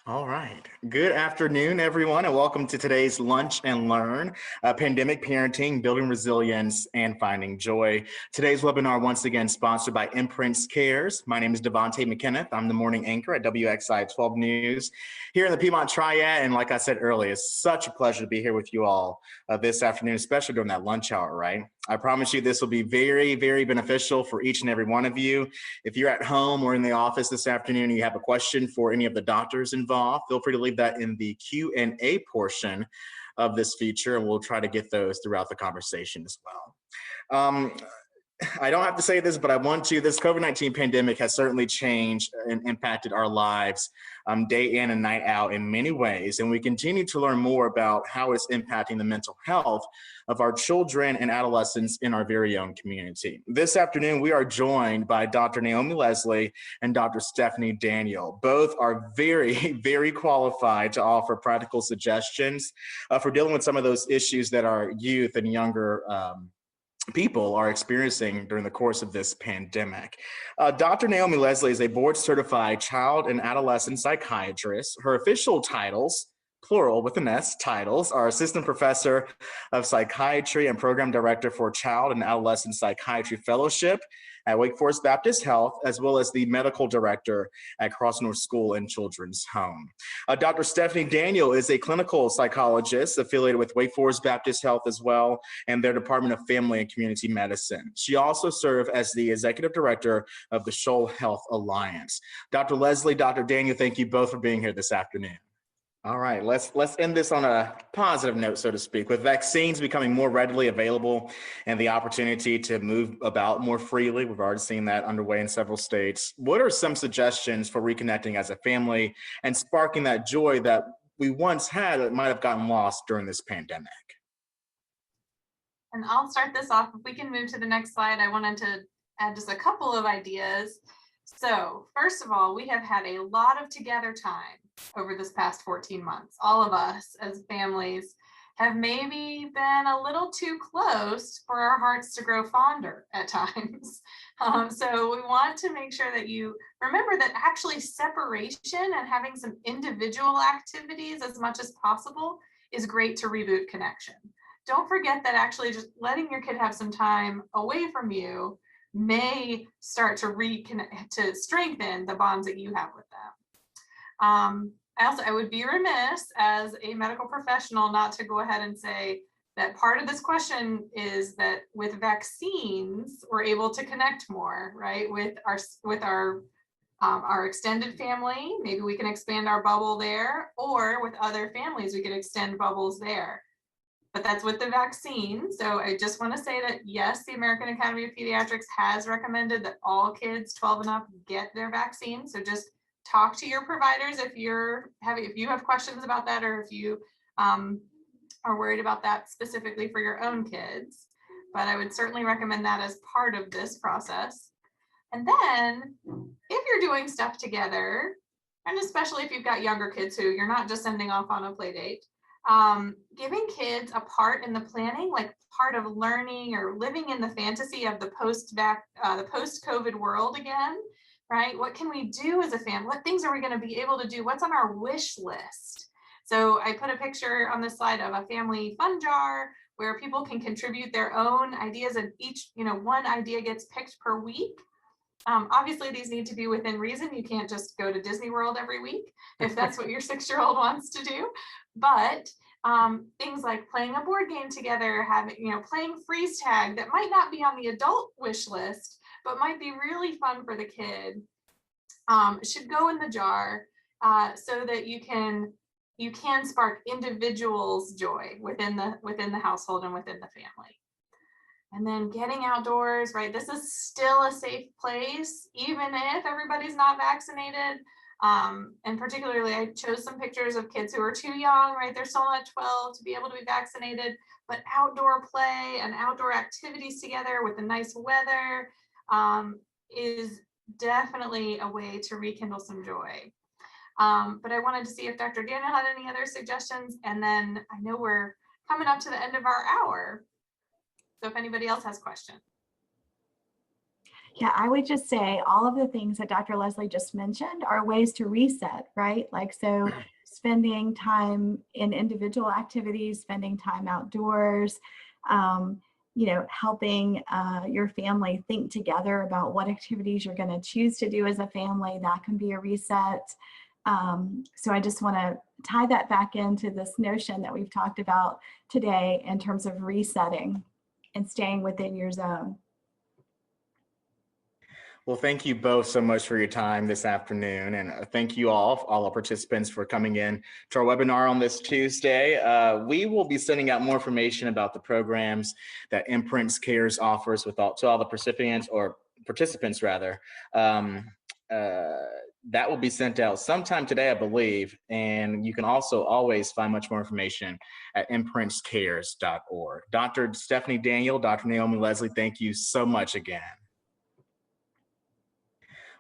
All right. Good afternoon, everyone, and welcome to today's Lunch and Learn, Pandemic Parenting, Building Resilience, and Finding Joy. Today's webinar, once again, sponsored by Imprints Cares. My name is DaVonte McKenith. I'm the morning anchor at WXII 12 News here in the Piedmont Triad. And like I said earlier, it's such a pleasure to be here with you all this afternoon, especially during that lunch hour, right? I promise you this will be very, very beneficial for each and every one of you. If you're at home or in the office this afternoon and you have a question for any of the doctors involved, feel free to leave that in the Q&A portion of this feature, and we'll try to get those throughout the conversation as well. I don't have to say this, but I want to. This COVID-19 pandemic has certainly changed and impacted our lives day in and night out in many ways. And we continue to learn more about how it's impacting the mental health of our children and adolescents in our very own community. This afternoon, we are joined by Dr. Naomi Leslie and Dr. Stephanie Daniel. Both are very, very qualified to offer practical suggestions for dealing with some of those issues that our youth and younger people are experiencing during the course of this pandemic. Dr. Naomi Leslie is a board-certified child and adolescent psychiatrist. Her official titles, plural with an S, titles are Assistant Professor of Psychiatry and Program Director for Child and Adolescent Psychiatry Fellowship at Wake Forest Baptist Health, as well as the Medical Director at Cross North School and Children's Home. Dr. Stephanie Daniel is a clinical psychologist affiliated with Wake Forest Baptist Health as well, and their Department of Family and Community Medicine. She also served as the Executive Director of the Shoal Health Alliance. Dr. Leslie, Dr. Daniel, thank you both for being here this afternoon. All right, let's end this on a positive note, so to speak. With vaccines becoming more readily available and the opportunity to move about more freely, we've already seen that underway in several states. What are some suggestions for reconnecting as a family and sparking that joy that we once had that might have gotten lost during this pandemic? And I'll start this off. If we can move to the next slide, I wanted to add just a couple of ideas. So first of all, we have had a lot of together time over this past 14 months. All of us as families have maybe been a little too close for our hearts to grow fonder at times. So we want to make sure that you remember that actually separation and having some individual activities as much as possible is great to reboot connection. Don't forget that actually just letting your kid have some time away from you may start to reconnect, to strengthen the bonds that you have with them. I would be remiss as a medical professional not to go ahead and say that part of this question is that with vaccines, we're able to connect more, right? With our extended family, maybe we can expand our bubble there, or with other families, we can extend bubbles there. But that's with the vaccine. So I just want to say that yes, the American Academy of Pediatrics has recommended that all kids 12 and up get their vaccine. So just talk to your providers if you have questions about that, or if you are worried about that specifically for your own kids. But I would certainly recommend that as part of this process. And then if you're doing stuff together, and especially if you've got younger kids who you're not just sending off on a play date, giving kids a part in the planning, like part of learning or living in the fantasy of the post-COVID world again, right? What can we do as a family? What things are we going to be able to do? What's on our wish list? So I put a picture on this slide of a family fun jar where people can contribute their own ideas, and each, one idea gets picked per week. Obviously, these need to be within reason. You can't just go to Disney World every week if that's what your 6-year-old wants to do. But things like playing a board game together, playing freeze tag that might not be on the adult wish list, but might be really fun for the kid, should go in the jar so that you can spark individuals' joy within the household and within the family. And then getting outdoors, right? This is still a safe place, even if everybody's not vaccinated. And particularly, I chose some pictures of kids who are too young, right? They're still not 12 to be able to be vaccinated, but outdoor play and outdoor activities together with the nice weather is definitely a way to rekindle some joy. But I wanted to see if Dr. Daniel had any other suggestions. And then I know we're coming up to the end of our hour. So if anybody else has questions. Yeah, I would just say all of the things that Dr. Leslie just mentioned are ways to reset, right? Like, so spending time in individual activities, spending time outdoors, um, helping your family think together about what activities you're going to choose to do as a family, that can be a reset. So I just want to tie that back into this notion that we've talked about today in terms of resetting and staying within your zone. Well, thank you both so much for your time this afternoon. And thank you all our participants for coming in to our webinar on this Tuesday. We will be sending out more information about the programs that Imprints Cares offers to all the recipients or participants rather. That will be sent out sometime today, I believe. And you can also always find much more information at imprintscares.org. Dr. Stephanie Daniel, Dr. Naomi Leslie, thank you so much again.